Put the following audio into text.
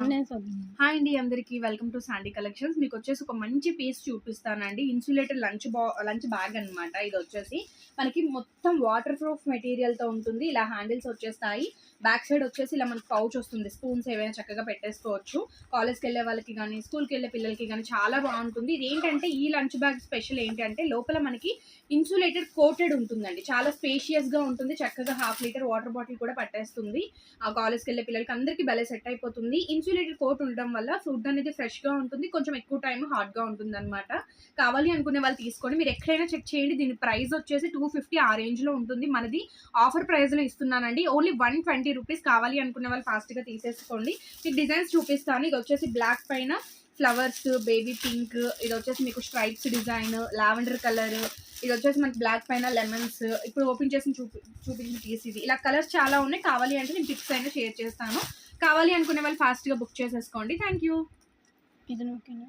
Hi అండి అందరికి welcome to Sandy collections. మీకు వచ్చేసి ఒక మంచి పీస్ చూపిస్తానండి. ఇన్సులేటెడ్ లంచ్ బ్యాగ్ అనమాట. ఇది వచ్చేసి మనకి మొత్తం వాటర్ ప్రూఫ్ మెటీరియల్ తో ఉంటుంది. ఇలా హ్యాండిల్స్ వచ్చేస్తాయి. బ్యాక్ సైడ్ వచ్చేసి ఇలా మనకి పౌచ్ వస్తుంది. స్పూన్స్ ఏవైనా చక్కగా పెట్టేసుకోవచ్చు. కాలేజ్కి వెళ్ళే వాళ్ళకి కానీ స్కూల్కి వెళ్ళే పిల్లలకి కానీ చాలా బాగుంటుంది. ఇది ఏంటంటే ఈ లంచ్ బ్యాగ్ స్పెషల్ ఏంటంటే లోపల మనకి ఇన్సులేటెడ్ కోటెడ్ ఉంటుందండి. చాలా స్పేషియస్ గా ఉంటుంది. చక్కగా 1/2 లీటర్ వాటర్ బాటిల్ కూడా పట్టేస్తుంది. ఆ కాలేజ్కి వెళ్ళే పిల్లలకి అందరికీ భలే సెట్ అయిపోతుంది. ఇన్సులేటెడ్ కోట్ ఉండడం వల్ల ఫుడ్ అనేది ఫ్రెష్ గా ఉంటుంది. కొంచెం ఎక్కువ టైం హాట్ గా ఉంటుంది అనమాట. కావాలి అనుకునే వాళ్ళు తీసుకోండి. మీరు ఎక్కడైనా చెక్ చేయండి. దీని ప్రైస్ వచ్చేసి 250 ఆ రేంజ్ లో ఉంటుంది. మనది ఆఫర్ ప్రైస్ లో ఇస్తున్నానండి. Only 120 rupees. కావాలి అనుకునే వాళ్ళు ఫాస్ట్ గా తీసేసుకోండి. మీకు డిజైన్స్ చూపిస్తాను. ఇది వచ్చేసి బ్లాక్ పైన ఫ్లవర్స్, బేబీ పింక్, ఇది వచ్చేసి మీకు స్ట్రైప్స్ డిజైన్, లావెండర్ కలర్, ఇది వచ్చేసి మనకి బ్లాక్ పైన లెమన్స్. ఇప్పుడు ఓపెన్ చేసి చూపించిన పీస్ ఇది. ఇలా కలర్స్ చాలా ఉన్నాయి. కావాలి అంటే నేను పిక్స్ అయినా షేర్ చేస్తాను. కావాలి అనుకునే వాళ్ళు ఫాస్ట్గా బుక్ చేసేసుకోండి. Thank you. ఇది ఓకేనా?